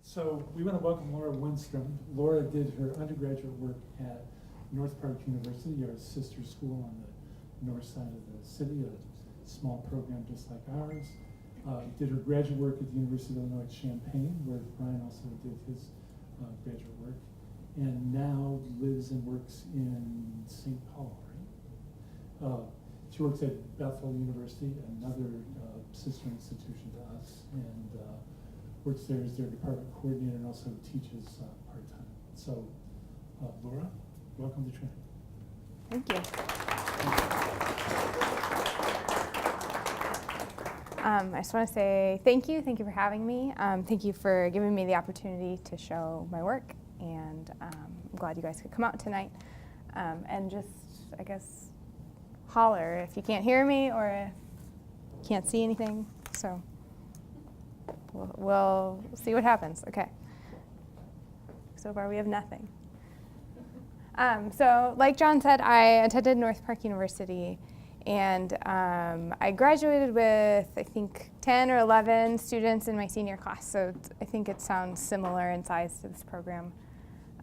So we want to welcome Laura Wennstrom. Laura did her undergraduate work at North Park University, our sister school on the north side of the city, a small program just like ours. Did her graduate work at the University of Illinois at Champaign, where Brian also did his graduate work, and now lives and works in St. Paul, right? She works at Bethel University, another sister institution to us, and works there as their department coordinator and also teaches part-time. So, Laura, welcome to Trinity. Thank you. I just want to say thank you for having me. Thank you for giving me the opportunity to show my work, and I'm glad you guys could come out tonight. And just, I guess, holler if you can't hear me or if you can't see anything. So we'll see what happens. Okay. So far we have nothing. So like John said, I attended North Park University, and I graduated with, I think, 10 or 11 students in my senior class. So I think it sounds similar in size to this program.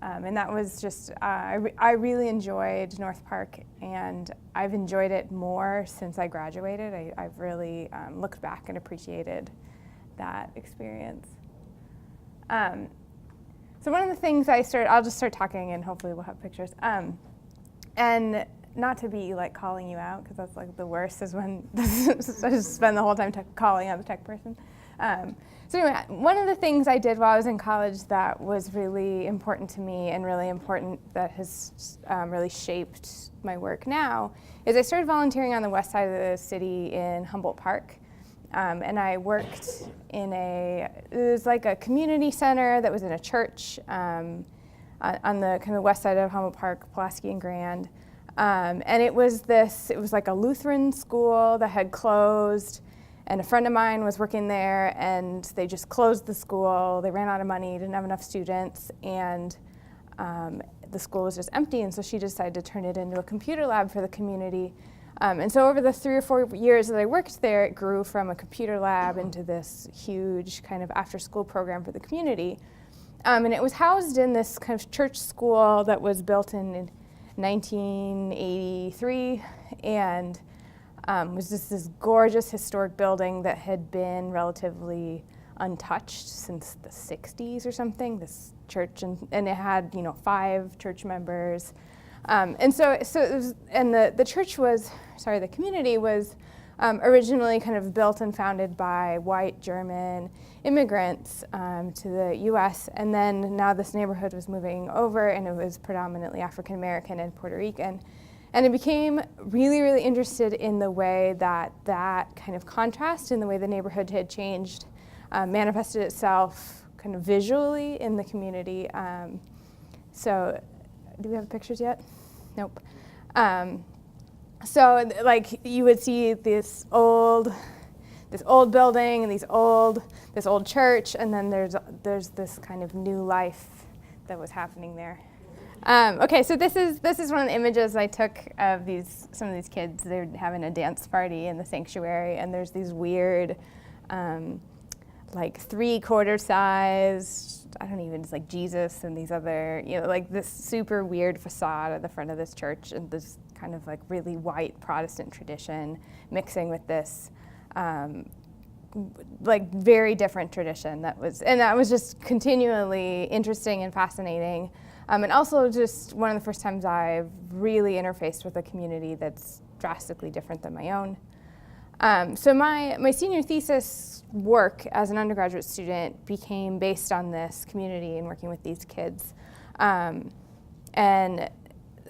And that was just, I really enjoyed North Park, and I've enjoyed it more since I graduated. I've really looked back and appreciated that experience. So one of the things I'll just start talking and hopefully we'll have pictures. And not to be like calling you out, because that's like the worst, is when I just spend the whole time calling out the tech person. So anyway, one of the things I did while I was in college that was really important to me and really important that has really shaped my work now is I started volunteering on the west side of the city in Humboldt Park. And I worked in it was like a community center that was in a church on the kind of west side of Humboldt Park, Pulaski and Grand. And it was like a Lutheran school that had closed, and a friend of mine was working there, and they just closed the school. They ran out of money, didn't have enough students, and the school was just empty, and so she decided to turn it into a computer lab for the community. And so over the 3 or 4 years that I worked there, it grew from a computer lab into this huge kind of after-school program for the community. And it was housed in this kind of church school that was built in 1983, and was just this gorgeous historic building that had been relatively untouched since the 60s or something, this church, and it had, 5 church members. And so it was, and the church was, the community was originally kind of built and founded by white German immigrants to the U.S., and then now this neighborhood was moving over, and it was predominantly African American and Puerto Rican. And I became really, really interested in the way that kind of contrast in the way the neighborhood had changed manifested itself kind of visually in the community. So do we have pictures yet? Nope. So like you would see this old building and this old church, and then there's this kind of new life that was happening there. Okay, so this is one of the images I took of some of these kids. They're having a dance party in the sanctuary, and there's these weird, like 3/4 size, it's like Jesus and these other, like this super weird facade at the front of this church, and this kind of like really white Protestant tradition mixing with this like very different tradition that was just continually interesting and fascinating. And also just one of the first times I've really interfaced with a community that's drastically different than my own. So my senior thesis work as an undergraduate student became based on this community and working with these kids. And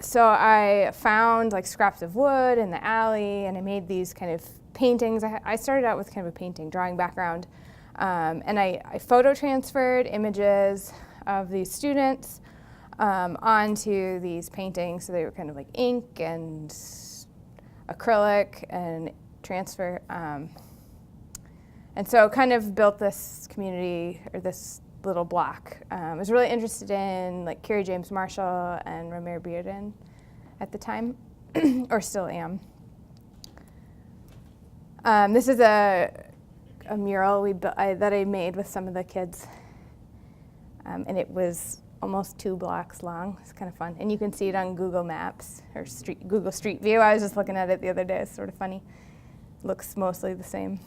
so I found like scraps of wood in the alley, and I made these kind of paintings. I started out with kind of a painting drawing background, and I photo transferred images of these students onto these paintings. So they were kind of like ink and acrylic and transfer. And so kind of built this community, or this little block. I was really interested in like Kerry James Marshall and Romare Bearden at the time, or still am. This is a mural that I made with some of the kids And it was almost 2 blocks long. It's kind of fun. And you can see it on Google Maps or Google Street View. I was just looking at it the other day. It's sort of funny. Looks mostly the same.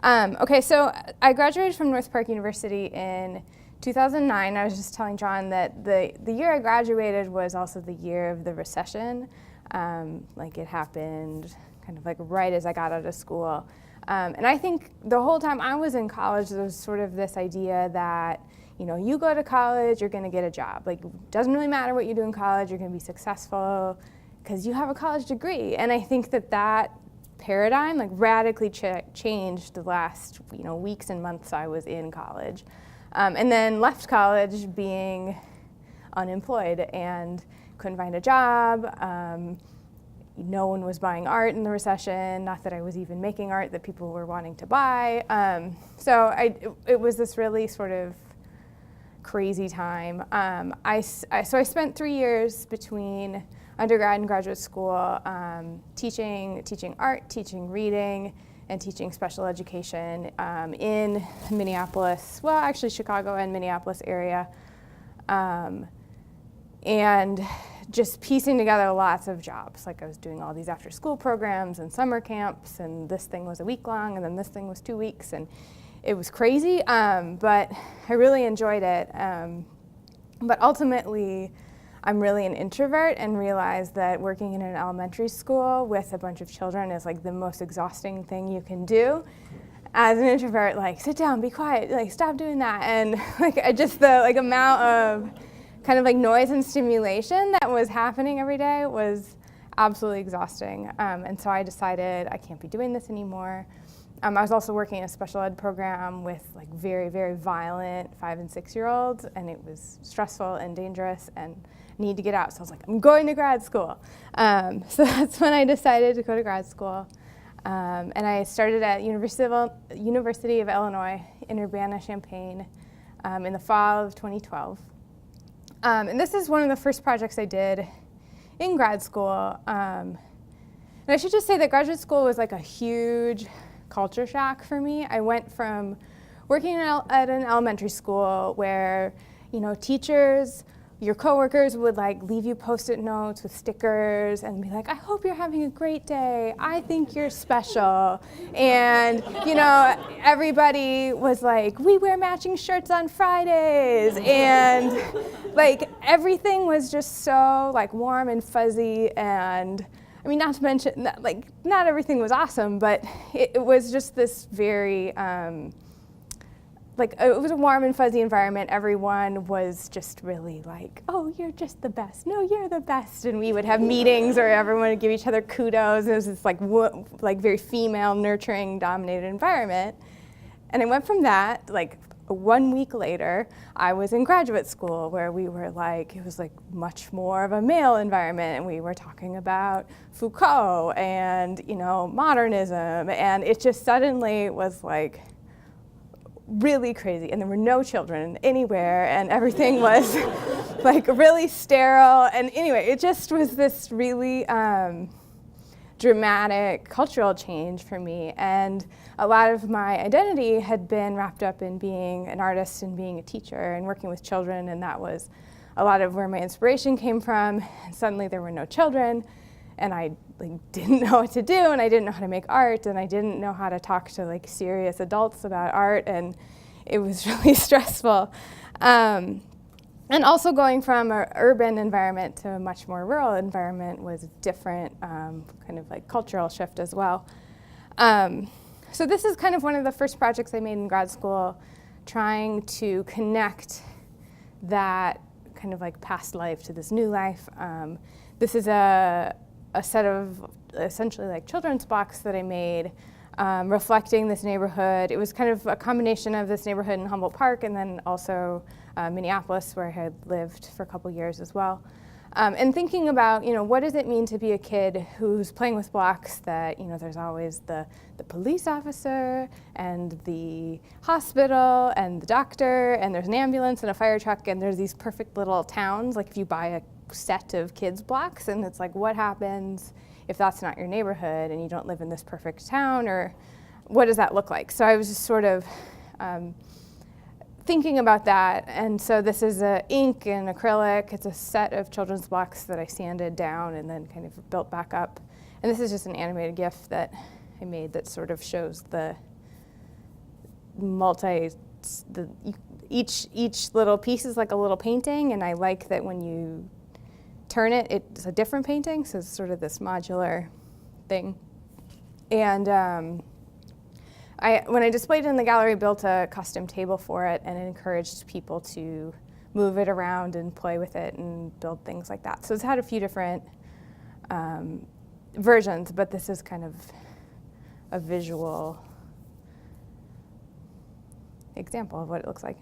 Okay, so I graduated from North Park University in 2009. I was just telling John that the year I graduated was also the year of the recession. Like it happened kind of like right as I got out of school. And I think the whole time I was in college, there was sort of this idea that, you know, you go to college, you're going to get a job. Like, it doesn't really matter what you do in college, you're going to be successful because you have a college degree. And I think that that paradigm like radically changed the last, you know, weeks and months I was in college. And then left college being unemployed and couldn't find a job. No one was buying art in the recession, not that I was even making art that people were wanting to buy. So it was this really sort of crazy time. So I spent 3 years between undergrad and graduate school teaching art, teaching reading, and teaching special education in Minneapolis, well, actually Chicago and Minneapolis area. And just piecing together lots of jobs. Like I was doing all these after school programs and summer camps, and this thing was a week long, and then this thing was 2 weeks, and it was crazy, but I really enjoyed it. But ultimately, I'm really an introvert and realized that working in an elementary school with a bunch of children is like the most exhausting thing you can do. As an introvert, like sit down, be quiet, like stop doing that, and like I just the like amount of kind of like noise and stimulation that was happening every day was absolutely exhausting. And so I decided I can't be doing this anymore. I was also working in a special ed program with like very, very violent 5 and 6 year olds, and it was stressful and dangerous and need to get out. So I was like, I'm going to grad school. So that's when I decided to go to grad school. And I started at University of Illinois in Urbana-Champaign in the fall of 2012. And this is one of the first projects I did in grad school. And I should just say that graduate school was like a huge culture shock for me. I went from working at an elementary school where, you know, teachers, your coworkers would like leave you Post-it notes with stickers and be like, I hope you're having a great day. I think you're special. And, you know, everybody was like, we wear matching shirts on Fridays. And like everything was just so like warm and fuzzy. And I mean, not to mention that, like, not everything was awesome, but it was just this very, it was a warm and fuzzy environment. Everyone was just really like, oh, you're just the best. No, you're the best. And we would have meetings where everyone would give each other kudos. It was this like very female, nurturing, dominated environment. And I went from that, like 1 week later, I was in graduate school where we were like, it was like much more of a male environment, and we were talking about Foucault and, you know, modernism, and it just suddenly was like really crazy, and there were no children anywhere, and everything was like really sterile, and anyway, it just was this really dramatic cultural change for me, and a lot of my identity had been wrapped up in being an artist and being a teacher and working with children, and that was a lot of where my inspiration came from. And suddenly there were no children, and I like didn't know what to do, and I didn't know how to make art, and I didn't know how to talk to like serious adults about art, and it was really stressful. And also going from an urban environment to a much more rural environment was a different kind of like cultural shift as well. So this is kind of one of the first projects I made in grad school, trying to connect that kind of like past life to this new life. This is a set of essentially like children's blocks that I made reflecting this neighborhood. It was kind of a combination of this neighborhood in Humboldt Park and then also Minneapolis, where I had lived for a couple years as well. And thinking about, you know, what does it mean to be a kid who's playing with blocks that, you know, there's always the police officer and the hospital and the doctor, and there's an ambulance and a fire truck, and there's these perfect little towns, like if you buy a set of kids blocks, and it's like, what happens if that's not your neighborhood and you don't live in this perfect town, or what does that look like? So I was just sort of thinking about that, and so this is ink and acrylic. It's a set of children's blocks that I sanded down and then kind of built back up. And this is just an animated GIF that I made that sort of shows the each little piece is like a little painting, and I like that when you turn it, it's a different painting, so it's sort of this modular thing. And when I displayed it in the gallery, built a custom table for it and encouraged people to move it around and play with it and build things like that. So it's had a few different versions, but this is kind of a visual example of what it looks like.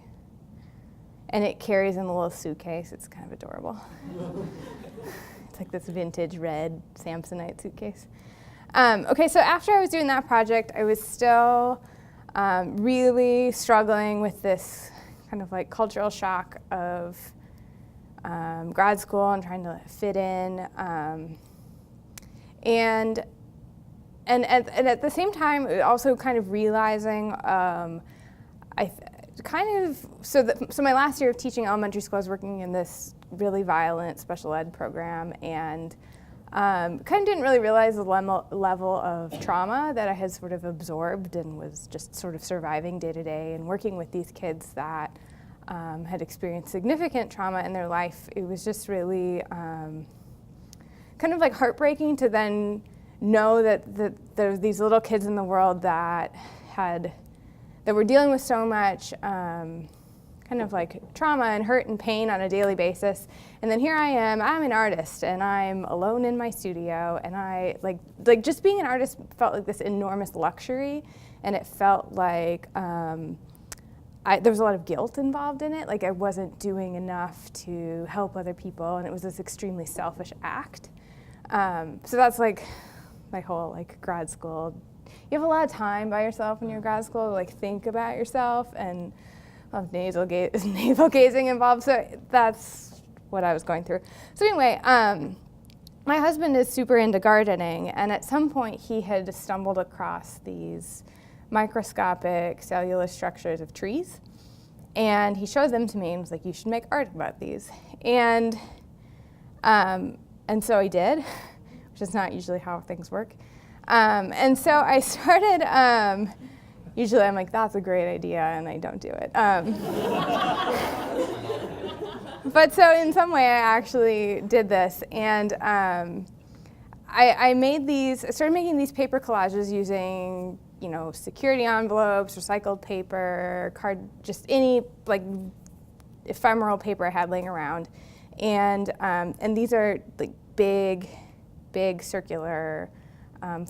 And it carries in a little suitcase. It's kind of adorable. It's like this vintage red Samsonite suitcase. Okay, so after I was doing that project, I was still really struggling with this kind of like cultural shock of grad school and trying to fit in. And at the same time, also kind of realizing so my last year of teaching elementary school, I was working in this really violent special ed program, and kind of didn't really realize the level of trauma that I had sort of absorbed and was just sort of surviving day to day and working with these kids that had experienced significant trauma in their life. It was just really kind of like heartbreaking to then know that there were these little kids in the world that were dealing with so much kind of like trauma and hurt and pain on a daily basis. And then here I am, I'm an artist, and I'm alone in my studio, and I like just being an artist felt like this enormous luxury, and it felt like there was a lot of guilt involved in it, like I wasn't doing enough to help other people, and it was this extremely selfish act. So that's like my whole like grad school. You have a lot of time by yourself when you're in grad school to like think about yourself, and a lot of navel gazing involved, so that's what I was going through. So anyway, my husband is super into gardening, and at some point he had stumbled across these microscopic cellular structures of trees, and he showed them to me and was like, you should make art about these. And so I did, which is not usually how things work. And so I started, usually I'm like, that's a great idea, and I don't do it. But so in some way I actually did this, and I started making these paper collages using, security envelopes, recycled paper, just any like ephemeral paper I had laying around. And these are like big circular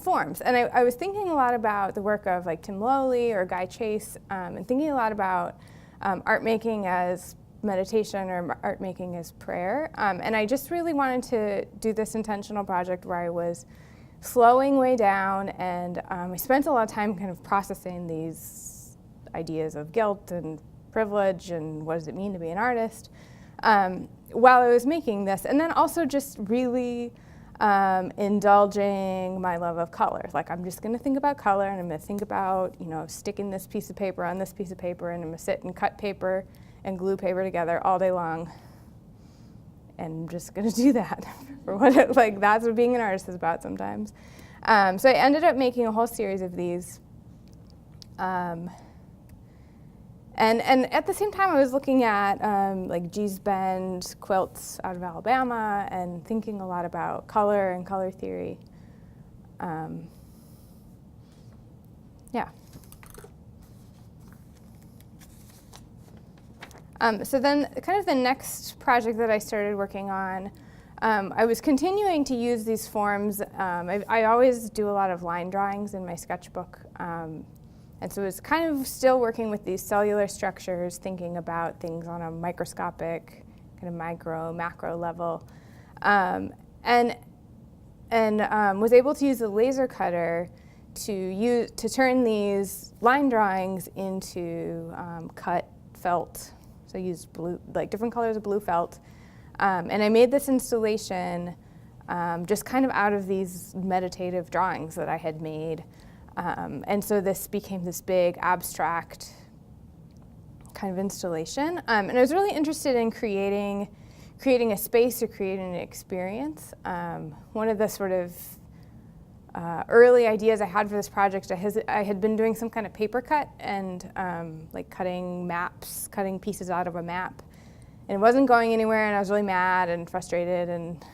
forms. And I was thinking a lot about the work of like Tim Lowley or Guy Chase, and thinking a lot about art making as meditation or art making as prayer. And I just really wanted to do this intentional project where I was slowing way down, and I spent a lot of time kind of processing these ideas of guilt and privilege and what does it mean to be an artist while I was making this. And then also just really indulging my love of color. Like, I'm just going to think about color, and I'm going to think about, sticking this piece of paper on this piece of paper, and I'm going to sit and cut paper and glue paper together all day long. And I'm just going to do that for that's what being an artist is about sometimes. So I ended up making a whole series of these. And at the same time, I was looking at like Gee's Bend quilts out of Alabama and thinking a lot about color and color theory. So then kind of the next project that I started working on, I was continuing to use these forms. I always do a lot of line drawings in my sketchbook. And so it was kind of still working with these cellular structures, thinking about things on a microscopic, kind of micro, macro level. And was able to use the laser cutter to turn these line drawings into cut felt. So I used blue, like different colors of blue felt. And I made this installation just kind of out of these meditative drawings that I had made. And so this became this big abstract kind of installation. And I was really interested in creating a space or creating an experience. One of the sort of early ideas I had for this project, I had been doing some kind of paper cut and like cutting pieces out of a map. And it wasn't going anywhere, and I was really mad and frustrated, and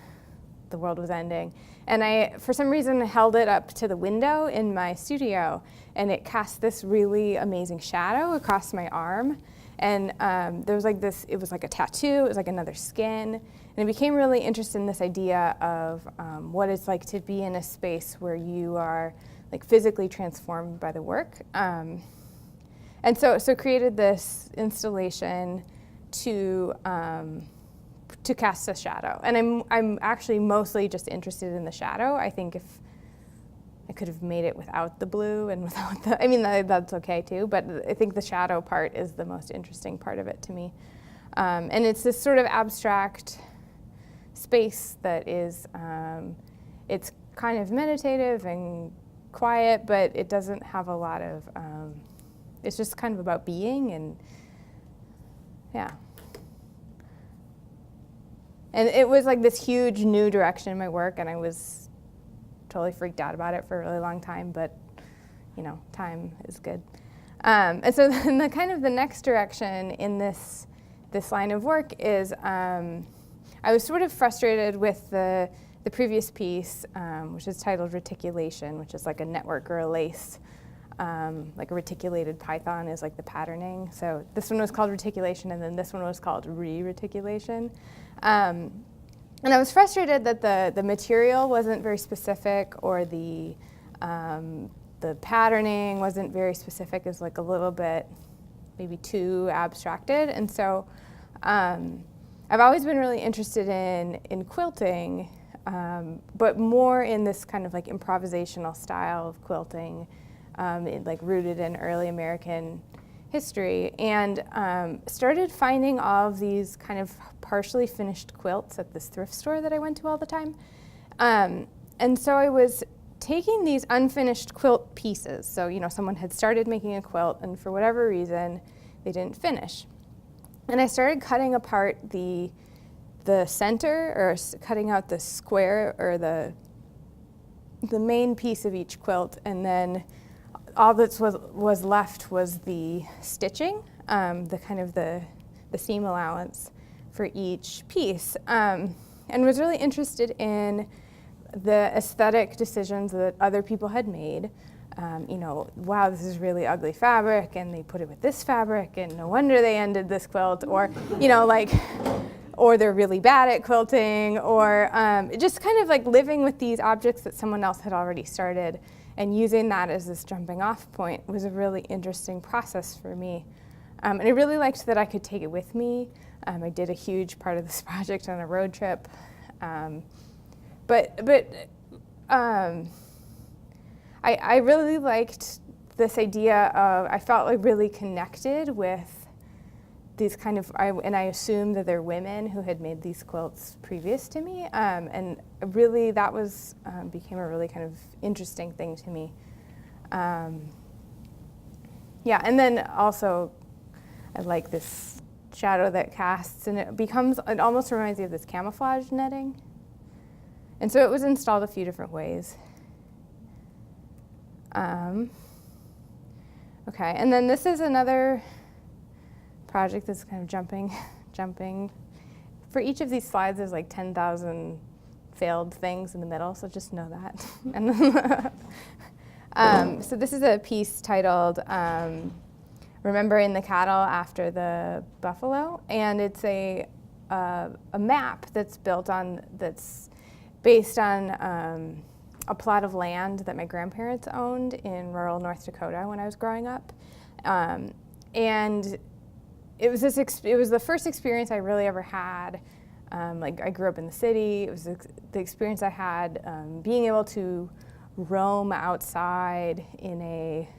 the world was ending. And I, for some reason, held it up to the window in my studio, and it cast this really amazing shadow across my arm. And there was like this, it was like a tattoo, it was like another skin. And I became really interested in this idea of what it's like to be in a space where you are like physically transformed by the work. And so created this installation to cast a shadow. And I'm actually mostly just interested in the shadow. I think if I could have made it without the blue and without the, I mean, that's okay too, but I think the shadow part is the most interesting part of it to me. And it's this sort of abstract space that is, it's kind of meditative and quiet, but it doesn't have a lot of, it's just kind of about being, and yeah. And it was like this huge new direction in my work, and I was totally freaked out about it for a really long time, but you know, time is good. And so then the kind of the next direction in this line of work is, I was sort of frustrated with the previous piece, which is titled Reticulation, which is like a network or a lace. Like a reticulated python is like the patterning. So this one was called Reticulation, and then this one was called Re-Reticulation. And I was frustrated that the material wasn't very specific, or the patterning wasn't very specific. It was like a little bit maybe too abstracted. And so I've always been really interested in quilting, but more in this kind of like improvisational style of quilting, like rooted in early American history, and started finding all of these kind of partially finished quilts at this thrift store that I went to all the time. And so I was taking these unfinished quilt pieces. So, you know, someone had started making a quilt, and for whatever reason, they didn't finish. And I started cutting apart the center, or cutting out the square, or the main piece of each quilt, and then all that was left was the stitching, the kind of the seam allowance for each piece, and was really interested in the aesthetic decisions that other people had made. You know, wow, this is really ugly fabric, and they put it with this fabric, and no wonder they ended this quilt, or, you know, like, or they're really bad at quilting, or just kind of like living with these objects that someone else had already started, and using that as this jumping off point was a really interesting process for me. And I really liked that I could take it with me. I did a huge part of this project on a road trip. I really liked this idea of, I felt like really connected with these kind of, and I assumed that they're women who had made these quilts previous to me, and really that was, became a really kind of interesting thing to me. Yeah, and then also I like this shadow that casts, and it almost reminds me of this camouflage netting. And so it was installed a few different ways. Okay, and then this is another project that's kind of jumping. For each of these slides, there's like 10,000 failed things in the middle, so just know that. And so this is a piece titled Remembering the Cattle After the Buffalo, and it's a map that's based on a plot of land that my grandparents owned in rural North Dakota when I was growing up. And it was the first experience I really ever had. Like, I grew up in the city. It was the experience I had being able to roam outside in a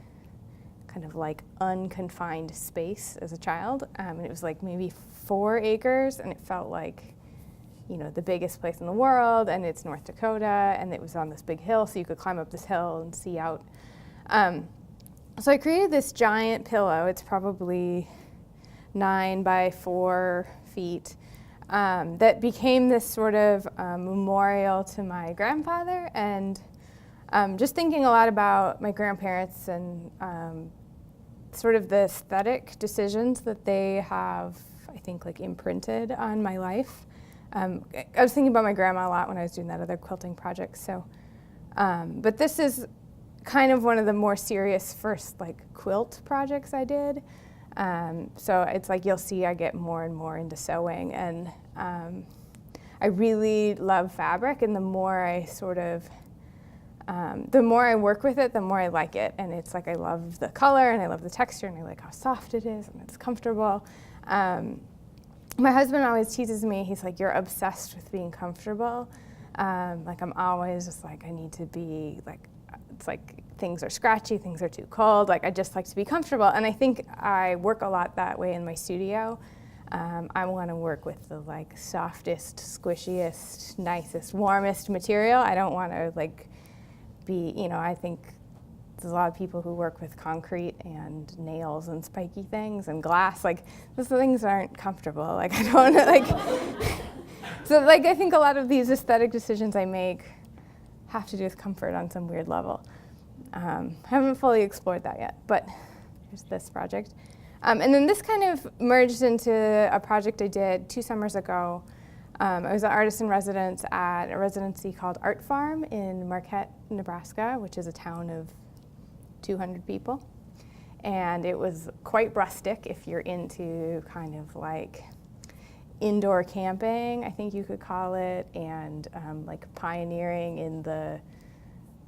kind of like unconfined space as a child. And it was like maybe 4 acres, and it felt like, you know, the biggest place in the world, and it's North Dakota, and it was on this big hill, so you could climb up this hill and see out. So I created this giant pillow. It's probably 9 by 4 feet that became this sort of memorial to my grandfather, and just thinking a lot about my grandparents and sort of the aesthetic decisions that they have, I think, like imprinted on my life. I was thinking about my grandma a lot when I was doing that other quilting project. So, but this is kind of one of the more serious first like quilt projects I did. So it's like you'll see I get more and more into sewing, and I really love fabric, and the more I sort of the more I work with it, the more I like it. And it's like I love the color, and I love the texture, and I like how soft it is, and it's comfortable. My husband always teases me, he's like, you're obsessed with being comfortable. Like I'm always just like, I need to be like, it's like things are scratchy, things are too cold. Like I just like to be comfortable. And I think I work a lot that way in my studio. I want to work with the like softest, squishiest, nicest, warmest material. I don't want to like be, you know, I think there's a lot of people who work with concrete and nails and spiky things and glass. Like those things aren't comfortable. Like I don't like. So like I think a lot of these aesthetic decisions I make have to do with comfort on some weird level. I haven't fully explored that yet, but here's this project. And then this kind of merged into a project I did 2 summers ago. I was an artist in residence at a residency called Art Farm in Marquette, Nebraska, which is a town of 200 people. And it was quite rustic if you're into kind of like indoor camping, I think you could call it, and like pioneering in the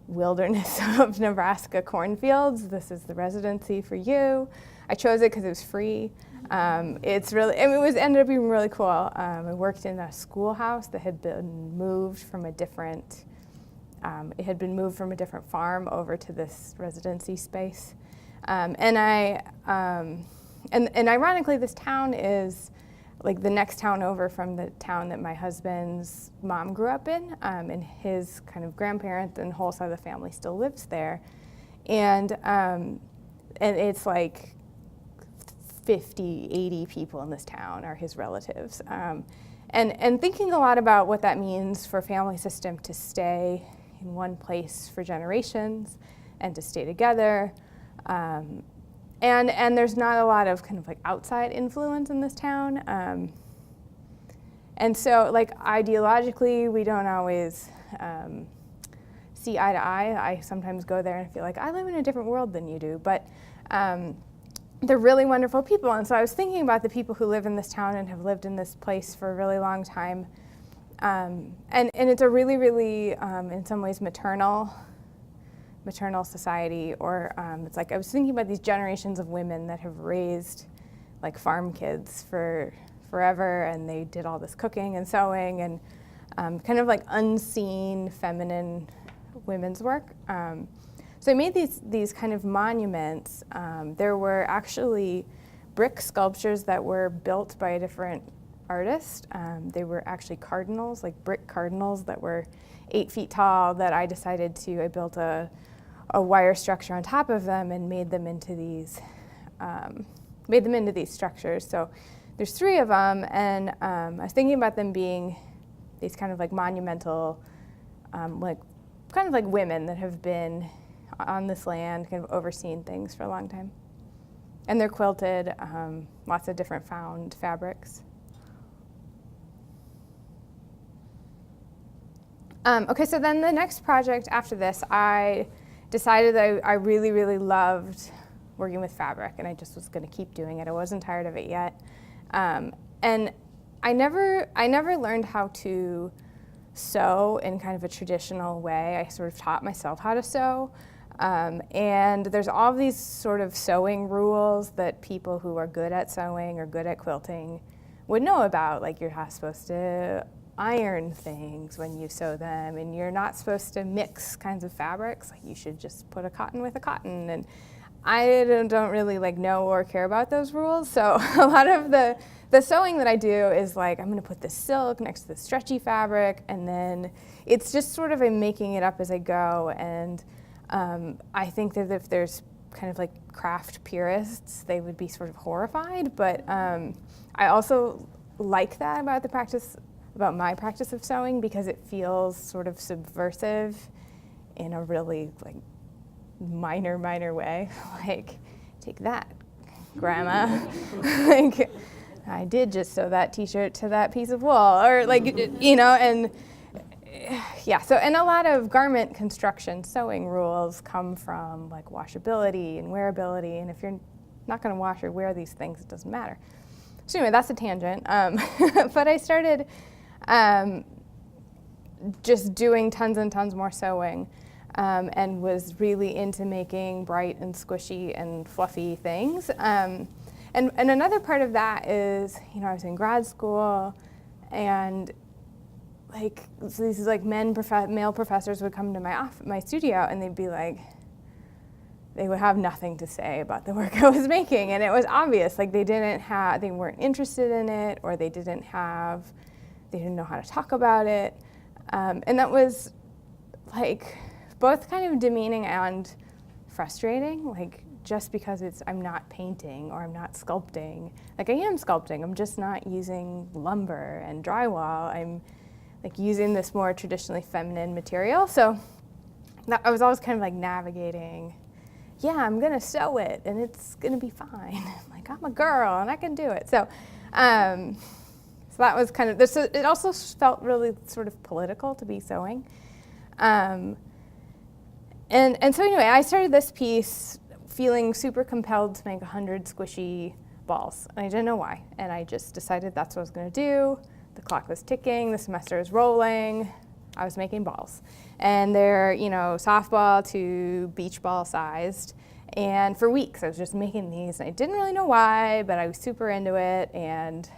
wilderness of Nebraska cornfields. This is the residency for you. I chose it because it was free. It's really, I mean, ended up being really cool. I worked in a schoolhouse that had been moved from a different, it had been moved from a different farm over to this residency space. And ironically, this town is like the next town over from the town that my husband's mom grew up in, and his kind of grandparents and whole side of the family still lives there. And it's like 50, 80 people in this town are his relatives. And thinking a lot about what that means for a family system to stay in one place for generations and to stay together. And there's not a lot of kind of like outside influence in this town. And so like ideologically, we don't always see eye to eye. I sometimes go there and feel like I live in a different world than you do, but they're really wonderful people. And so I was thinking about the people who live in this town and have lived in this place for a really long time. And it's a really, really, in some ways, maternal society, or it's like I was thinking about these generations of women that have raised like farm kids for forever, and they did all this cooking and sewing and kind of like unseen feminine women's work. So I made these kind of monuments. There were actually brick sculptures that were built by a different artist. They were actually cardinals, like brick cardinals that were 8 feet tall that I decided I built a wire structure on top of them and made them into these structures. So there's 3 of them, and I was thinking about them being these kind of like monumental, like kind of like women that have been on this land, kind of overseeing things for a long time. And they're quilted, lots of different found fabrics. Okay, so then the next project after this, I decided that I really, really loved working with fabric, and I just was going to keep doing it. I wasn't tired of it yet. And I never learned how to sew in kind of a traditional way. I sort of taught myself how to sew. And there's all these sort of sewing rules that people who are good at sewing or good at quilting would know about. Like you're not supposed to iron things when you sew them, and you're not supposed to mix kinds of fabrics. Like you should just put a cotton with a cotton. And I don't really like know or care about those rules. So a lot of the sewing that I do is like, I'm going to put this silk next to this stretchy fabric, and then it's just sort of I'm making it up as I go. And I think that if there's kind of like craft purists, they would be sort of horrified. But I also like that about about my practice of sewing, because it feels sort of subversive in a really like minor way. Like, take that, Grandma. Like, I did just sew that t-shirt to that piece of wool, or like, you know, and yeah, so, and a lot of garment construction sewing rules come from like washability and wearability, and if you're not going to wash or wear these things, it doesn't matter. So anyway, that's a tangent. But I started just doing tons and tons more sewing, and was really into making bright and squishy and fluffy things. And another part of that is, you know, I was in grad school, and like, so these like male professors would come to my studio, and they'd be like, they would have nothing to say about the work I was making, and it was obvious, like they weren't interested in it, or they didn't know how to talk about it, and that was like both kind of demeaning and frustrating, like just because I'm not painting or I'm not sculpting. Like, I am sculpting, I'm just not using lumber and drywall. I'm like using this more traditionally feminine material. So I was always kind of like navigating, yeah, I'm gonna sew it and it's gonna be fine. Like, I'm a girl and I can do it. So that was kind of this. It also felt really sort of political to be sewing. And so anyway, I started this piece feeling super compelled to make 100 squishy balls. And I didn't know why. And I just decided that's what I was gonna do. The clock was ticking, the semester was rolling, I was making balls. And they're, you know, softball to beach ball sized. And for weeks I was just making these, and I didn't really know why, but I was super into it and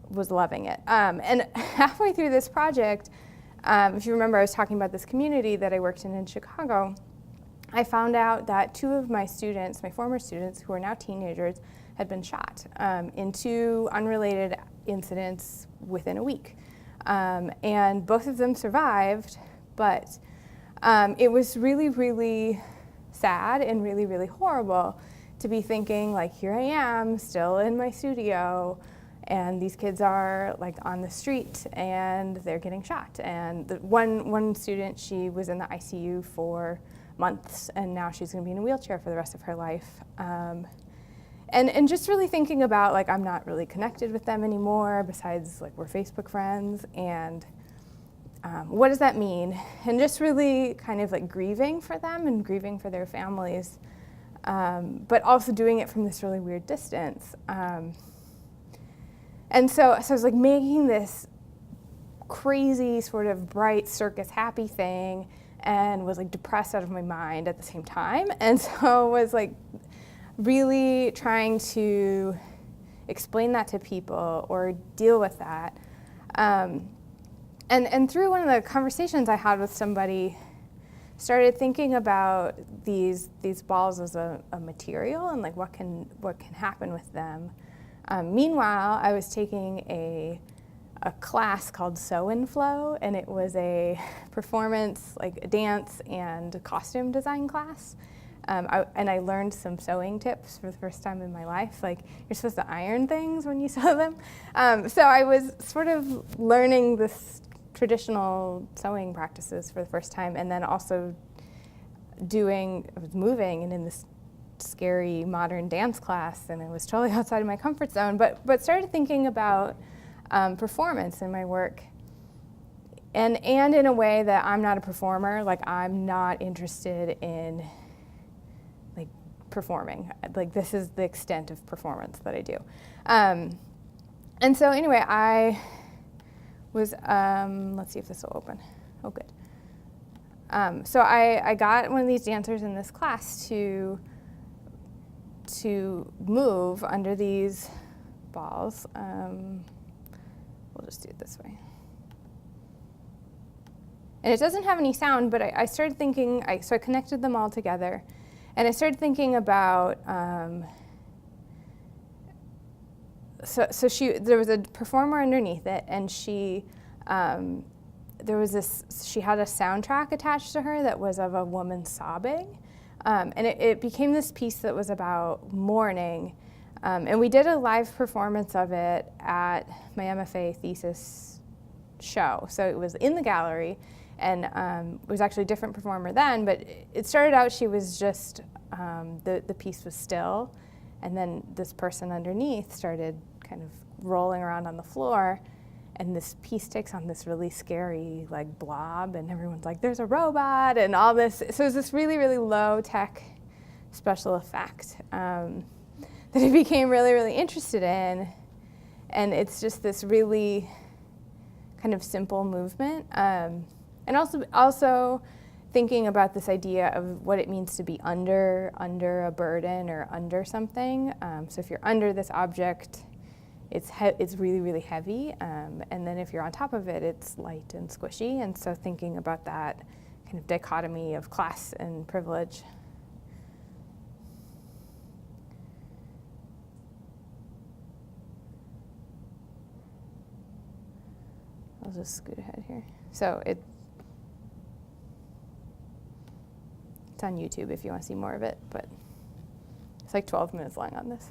was loving it. And halfway through this project, if you remember, I was talking about this community that I worked in Chicago. I found out that two of my students, my former students, who are now teenagers, had been shot in two unrelated incidents within a week. And both of them survived, but it was really, really sad and really, really horrible to be thinking, like, here I am still in my studio, and these kids are like on the street and they're getting shot. And one student, she was in the ICU for months, and now she's gonna be in a wheelchair for the rest of her life. And just really thinking about, like, I'm not really connected with them anymore, besides like we're Facebook friends, and what does that mean? And just really kind of like grieving for them and grieving for their families, but also doing it from this really weird distance. And so I was like making this crazy sort of bright circus happy thing, and was like depressed out of my mind at the same time. And so was like really trying to explain that to people or deal with that. And through one of the conversations I had with somebody, started thinking about these balls as a material, and like what can happen with them. Meanwhile, I was taking a class called Sew and Flow, and it was a performance, like a dance and costume design class. And I learned some sewing tips for the first time in my life. Like, you're supposed to iron things when you sew them. So I was sort of learning this traditional sewing practices for the first time, and then also I was moving and in this scary modern dance class, and it was totally outside of my comfort zone, but started thinking about performance in my work, and in a way that I'm not a performer. Like, I'm not interested in like performing. Like, this is the extent of performance that I do. And so anyway, I was, let's see if this will open. Oh, good. So I got one of these dancers in this class to move under these balls. We'll just do it this way. And it doesn't have any sound, but I started thinking, so I connected them all together, and I started thinking about, there was a performer underneath it, and she had a soundtrack attached to her that was of a woman sobbing. And it became this piece that was about mourning. And we did a live performance of it at my MFA thesis show. So it was in the gallery, and it was actually a different performer then, but it started out, she was just, the piece was still, and then this person underneath started kind of rolling around on the floor, and this piece takes on this really scary like blob, and everyone's like, there's a robot, and all this. So it was this really, really low-tech special effect that I became really, really interested in. And it's just this really kind of simple movement. And also thinking about this idea of what it means to be under a burden or under something. So if you're under this object, it's really, really heavy. And then if you're on top of it, it's light and squishy. And so thinking about that kind of dichotomy of class and privilege. I'll just scoot ahead here. So it's on YouTube if you want to see more of it, but it's like 12 minutes long on this.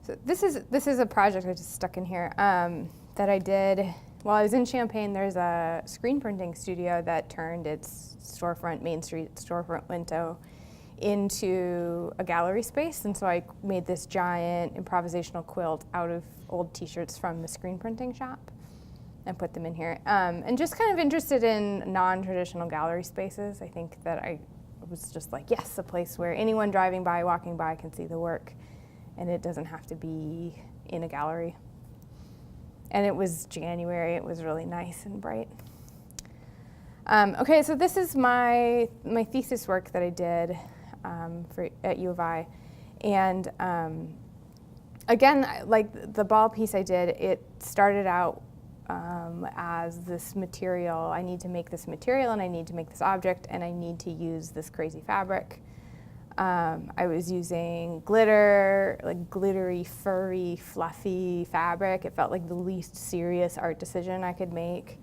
So this is a project I just stuck in here that I did while I was in Champaign. There's a screen printing studio that turned its storefront, Main Street storefront window into a gallery space, and so I made this giant improvisational quilt out of old t-shirts from the screen printing shop and put them in here. And just kind of interested in non-traditional gallery spaces. I think that I was just like, yes, a place where anyone driving by, walking by can see the work, and it doesn't have to be in a gallery. And it was January, it was really nice and bright. Okay, so this is my thesis work that I did at U of I. And again, like the ball piece I did, it started out as this material. I need to make this material, and I need to make this object, and I need to use this crazy fabric. I was using glitter, like glittery, furry, fluffy fabric. It felt like the least serious art decision I could make.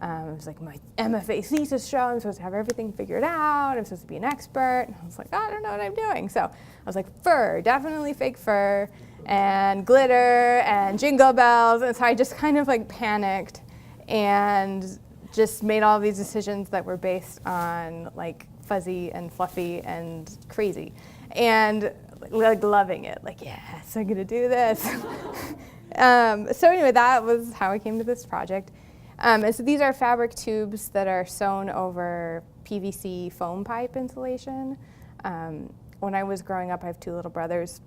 It was like my MFA thesis show. I'm supposed to have everything figured out. I'm supposed to be an expert. And I was like, oh, I don't know what I'm doing. So I was like, fur, definitely fake fur, and glitter, and jingle bells. And so I just kind of like panicked and just made all these decisions that were based on like fuzzy and fluffy and crazy. And like loving it. Like, yes, I'm gonna do this. So anyway, that was how I came to this project. And so these are fabric tubes that are sewn over PVC foam pipe insulation. When I was growing up, I have two little brothers.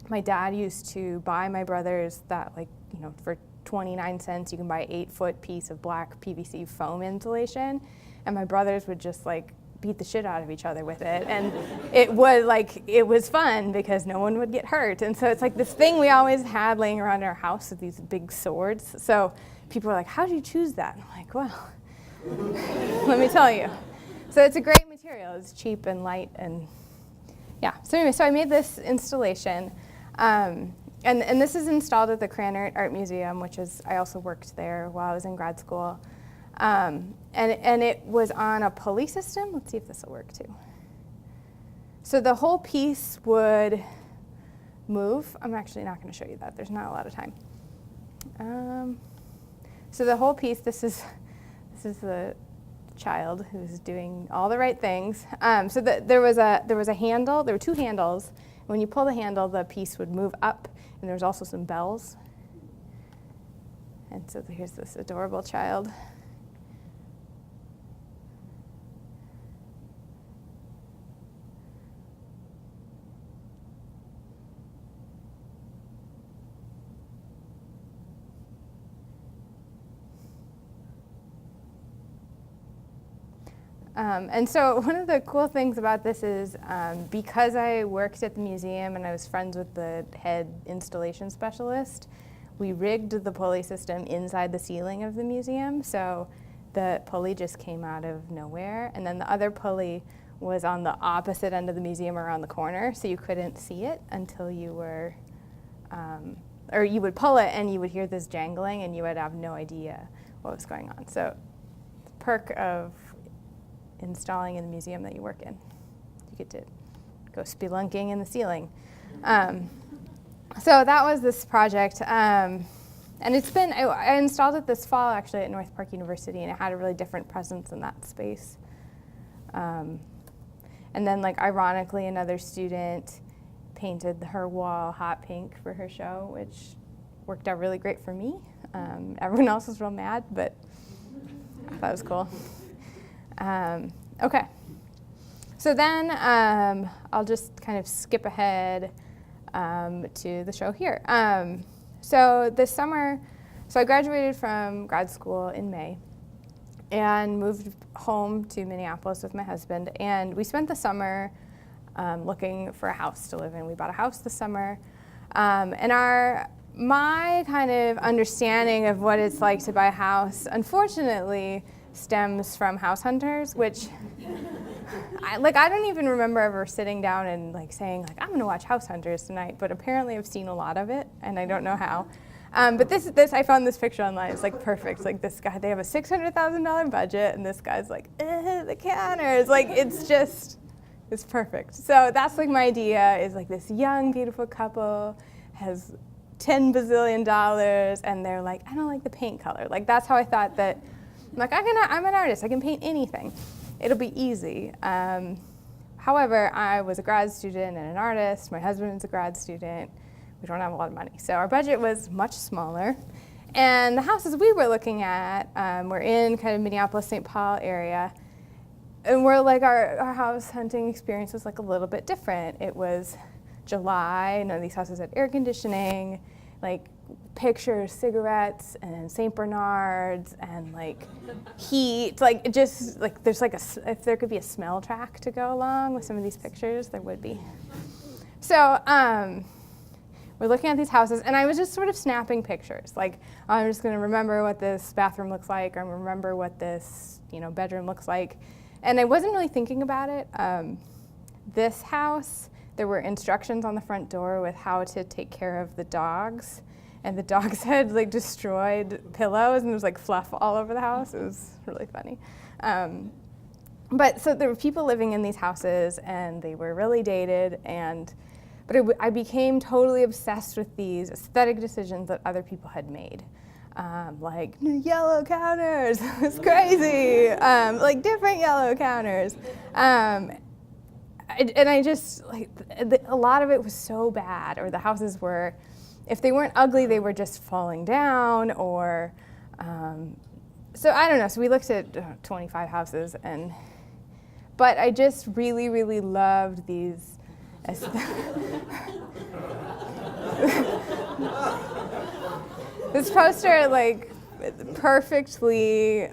My dad used to buy my brothers that, like, you know, for 29 cents, you can buy an 8-foot piece of black PVC foam insulation. And my brothers would just like beat the shit out of each other with it. And it was fun because no one would get hurt. And so it's like this thing we always had laying around our house with these big swords. So people are like, how do you choose that? And I'm like, well, let me tell you. So it's a great material. It's cheap and light, and yeah. So anyway, so I made this installation. And this is installed at the Krannert Art Museum, which is, I also worked there while I was in grad school. And it was on a pulley system. Let's see if this will work too. So the whole piece would move. I'm actually not going to show you that. There's not a lot of time. So the whole piece, this is the child who's doing all the right things. So there was a handle. There were two handles. When you pull the handle, the piece would move up, and there's also some bells. And so here's this adorable child. And so one of the cool things about this is because I worked at the museum and I was friends with the head installation specialist, we rigged the pulley system inside the ceiling of the museum. So the pulley just came out of nowhere. And then the other pulley was on the opposite end of the museum around the corner. So you couldn't see it until you were or you would pull it and you would hear this jangling and you would have no idea what was going on. So the perk of installing in the museum that you work in, you get to go spelunking in the ceiling. So that was this project. And it's been, I installed it this fall actually at North Park University, and it had a really different presence in that space. And then like ironically, another student painted her wall hot pink for her show, which worked out really great for me. Everyone else was real mad, but I thought it was cool. Okay. So then I'll just kind of skip ahead to the show here. So this summer, so I graduated from grad school in May and moved home to Minneapolis with my husband. And we spent the summer looking for a house to live in. We bought a house this summer. And my kind of understanding of what it's like to buy a house, unfortunately, stems from House Hunters, which I don't even remember ever sitting down and like saying like I'm gonna watch House Hunters tonight, but apparently I've seen a lot of it and I don't know how. But this I found this picture online. It's like perfect. Like this guy, they have a $600,000 budget, and this guy's like the counters. Like it's perfect. So that's like my idea is like this young beautiful couple has $10 bazillion and they're like I don't like the paint color. Like that's how I thought that. I'm like I'm an artist. I can paint anything. It'll be easy. However, I was a grad student and an artist. My husband is a grad student. We don't have a lot of money. So our budget was much smaller. And the houses we were looking at were in kind of Minneapolis, St. Paul area. And we're like, our house hunting experience was like a little bit different. It was July. None of these houses had air conditioning, like pictures, cigarettes, and St. Bernards, and like heat, like it just like there's like if there could be a smell track to go along with some of these pictures, there would be. So we're looking at these houses, and I was just sort of snapping pictures. Like I'm just gonna remember what this bathroom looks like, or remember what this bedroom looks like, and I wasn't really thinking about it. This house, there were instructions on the front door with how to take care of the dogs. And the dogs had like destroyed pillows, and there was like fluff all over the house. It was really funny. But so there were people living in these houses, and they were really dated. But I became totally obsessed with these aesthetic decisions that other people had made, like new yellow counters. It's crazy. Like different yellow counters. And I just like a lot of it was so bad, or the houses were. If they weren't ugly, they were just falling down, or so I don't know. So we looked at 25 houses, but I just really, really loved these. This poster like perfectly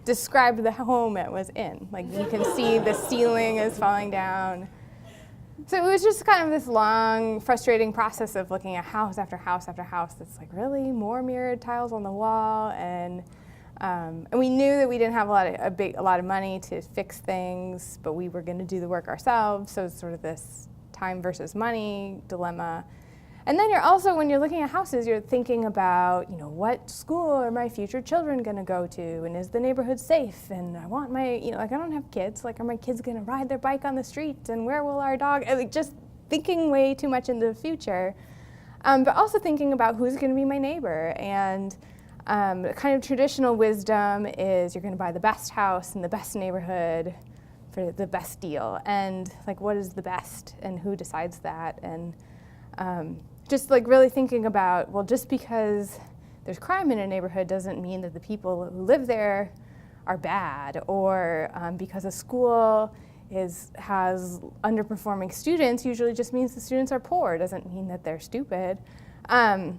described the home it was in. Like you can see the ceiling is falling down. So it was just kind of this long, frustrating process of looking at house after house after house that's like really more mirrored tiles on the wall, and we knew that we didn't have a lot of money to fix things, but we were going to do the work ourselves. So it's sort of this time versus money dilemma. And then you're also, when you're looking at houses, you're thinking about, what school are my future children going to go to, and is the neighborhood safe? And I want my, I don't have kids. Like, are my kids going to ride their bike on the street? And where will our dog? Just thinking way too much into the future, but also thinking about who's going to be my neighbor. And kind of traditional wisdom is you're going to buy the best house in the best neighborhood for the best deal. And like, what is the best, and who decides that? And just like really thinking about, well, just because there's crime in a neighborhood doesn't mean that the people who live there are bad, or because a school has underperforming students usually just means the students are poor, doesn't mean that they're stupid. And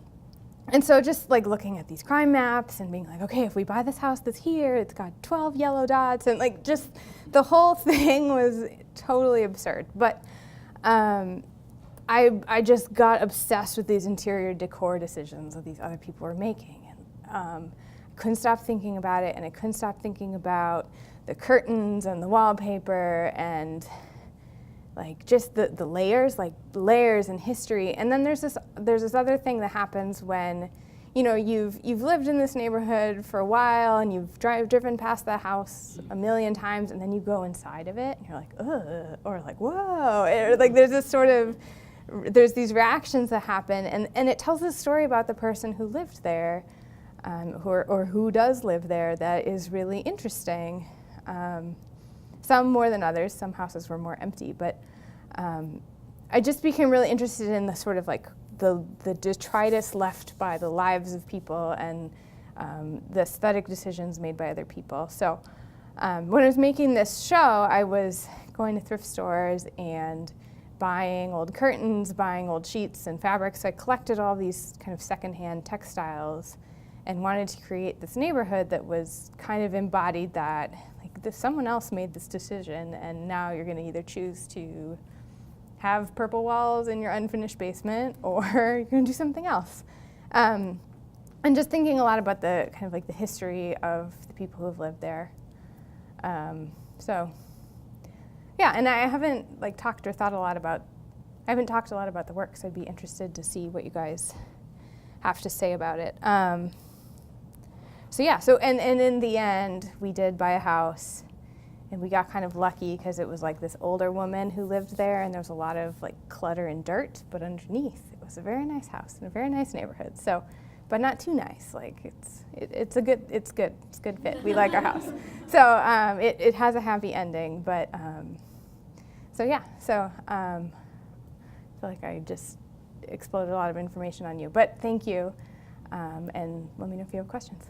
so just like looking at these crime maps and being like, okay, if we buy this house that's here, it's got 12 yellow dots, and like just the whole thing was totally absurd. But I just got obsessed with these interior decor decisions that these other people were making. And I couldn't stop thinking about it, and I couldn't stop thinking about the curtains and the wallpaper, and like just the layers and history. And then there's this other thing that happens when, you know, you've lived in this neighborhood for a while and you've driven past that house a million times, and then you go inside of it and you're like, ugh, or like, whoa, like there's these reactions that happen, and it tells a story about the person who lived there, or who does live there, that is really interesting. Some more than others. Some houses were more empty, but I just became really interested in the sort of like the detritus left by the lives of people and the aesthetic decisions made by other people. So when I was making this show, I was going to thrift stores and buying old curtains, buying old sheets and fabrics. So I collected all these kind of secondhand textiles and wanted to create this neighborhood that was kind of embodied that, like, someone else made this decision, and now you're going to either choose to have purple walls in your unfinished basement, or you're going to do something else. And just thinking a lot about the kind of like the history of the people who have lived there. So, yeah, and I haven't like talked a lot about the work, so I'd be interested to see what you guys have to say about it. So yeah, and in the end, we did buy a house. And we got kind of lucky because it was like this older woman who lived there, and there was a lot of like clutter and dirt, but underneath it was a very nice house in a very nice neighborhood. So, but not too nice. Like it's good fit. We like our house. So it has a happy ending, but so yeah. So I feel like I just exploded a lot of information on you, but thank you, and let me know if you have questions.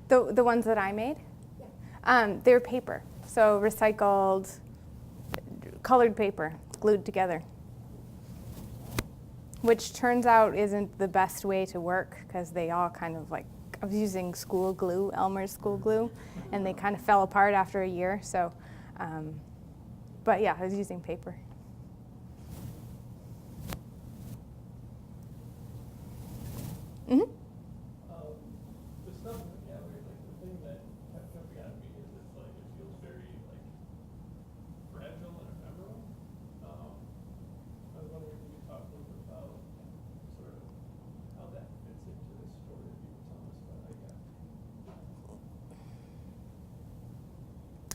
The ones that I made? Yeah. They're paper, so recycled, colored paper, glued together. Which turns out isn't the best way to work, because they all kind of like, I was using school glue, Elmer's school glue, and they kind of fell apart after a year, so, but yeah, I was using paper. Mm-hmm.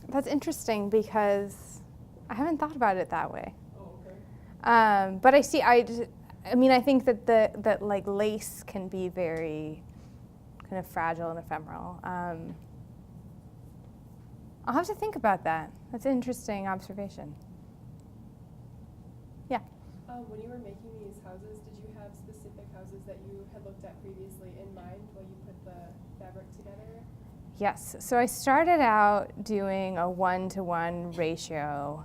That's interesting, because I haven't thought about it that way. Oh, okay. But I think that like lace can be very kind of fragile and ephemeral. I'll have to think about that. That's an interesting observation. Yeah. When you were making these houses, did you have specific houses that you had looked at previously in mind while you put the fabric together? Yes. So I started out doing a 1-to-1 ratio.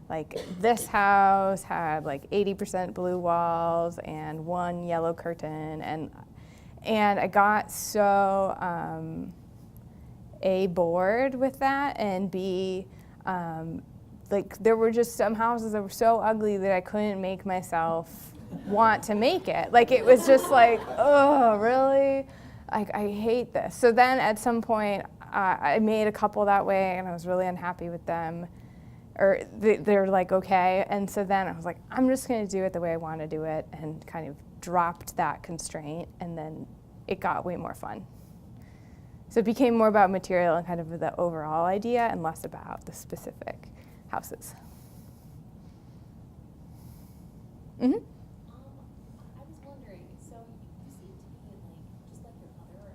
Like, this house had like 80% blue walls and 1 yellow curtain, and I got so A, bored with that, and B, like, there were just some houses that were so ugly that I couldn't make myself want to make it. Like, it was just like, oh, really? Like, I hate this. So then at some point, I made a couple that way, and I was really unhappy with them. Or they're like, okay. And so then I was like, I'm just going to do it the way I want to do it, and kind of dropped that constraint, and then it got way more fun. So it became more about material and kind of the overall idea, and less about the specific houses. Mm-hmm. I was wondering, so you seem to be like, just like your other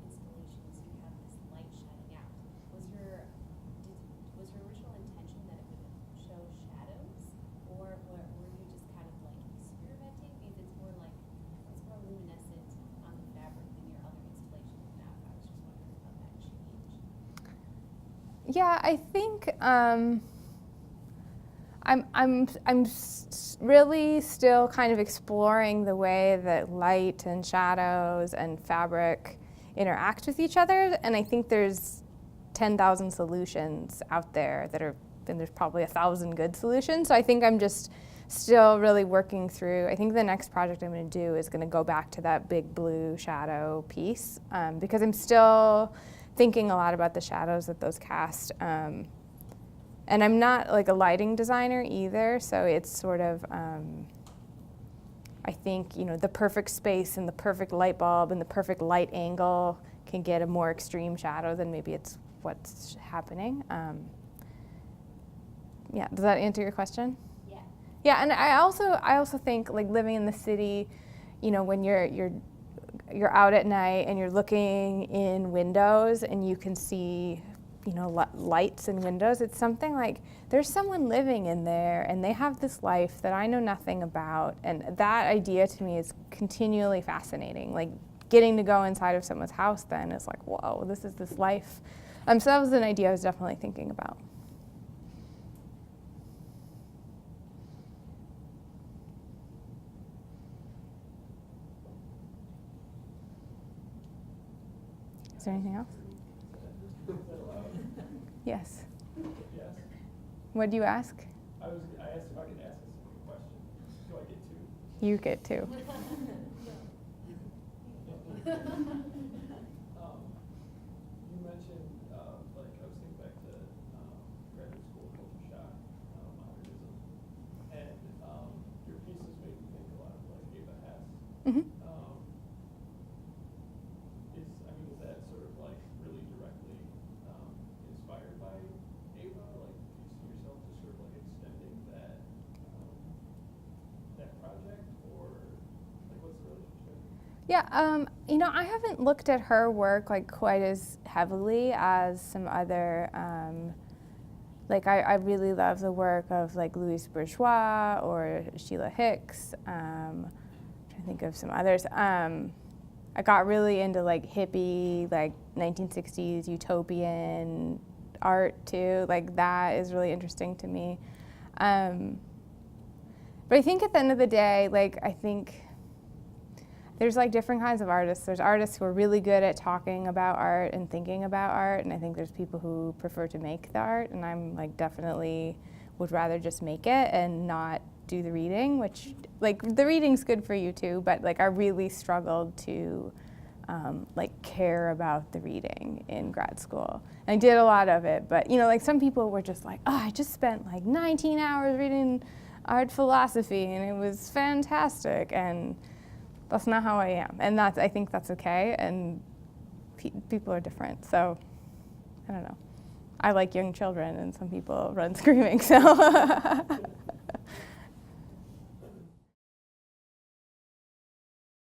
installations, you have this light shining out. Was your original intention that it would show shadows, or were you just kind of like experimenting? Because it's more luminescent on the fabric than your other installations now. I was just wondering about that change. Yeah, I think really still kind of exploring the way that light and shadows and fabric interact with each other, and I think there's 10,000 solutions out there and there's probably 1,000 good solutions. So I think I'm just still really working through. I think the next project I'm going to do is going to go back to that big blue shadow piece, because I'm still thinking a lot about the shadows that those cast. And I'm not like a lighting designer either, so it's sort of, I think, the perfect space and the perfect light bulb and the perfect light angle can get a more extreme shadow than maybe it's what's happening. Yeah, does that answer your question? Yeah. Yeah, and I also think like living in the city, when you're out at night and you're looking in windows and you can see lights in windows, it's something like there's someone living in there and they have this life that I know nothing about, and that idea to me is continually fascinating. Like getting to go inside of someone's house then is like, whoa, this is this life. So that was an idea I was definitely thinking about. Is there anything else? Yes. Yes. What do you ask? I asked if I could ask a simple question. Do I get two? You get to. You mentioned, like, I was thinking back to graduate school culture shock, modernism, and your pieces made me think a lot of like Ava Hess. Mm-hmm. Is that sort of like really directly inspired by Ava? Like, do you see yourself just sort of like extending that project, or like what's the relationship? Yeah, I haven't looked at her work like quite as heavily as some other, I really love the work of like Louise Bourgeois or Sheila Hicks. I'm trying to think of some others. I got really into like hippie, like 1960s utopian art too. Like that is really interesting to me. But I think at the end of the day, like I think there's like different kinds of artists. There's artists who are really good at talking about art and thinking about art, and I think there's people who prefer to make the art, and I'm like definitely would rather just make it and not do the reading, which like the reading's good for you too, but like I really struggled to like care about the reading in grad school. And I did a lot of it, but like some people were just like, oh, I just spent like 19 hours reading art philosophy and it was fantastic, and that's not how I am, and I think that's okay, and people are different, so I don't know. I like young children, and some people run screaming, so.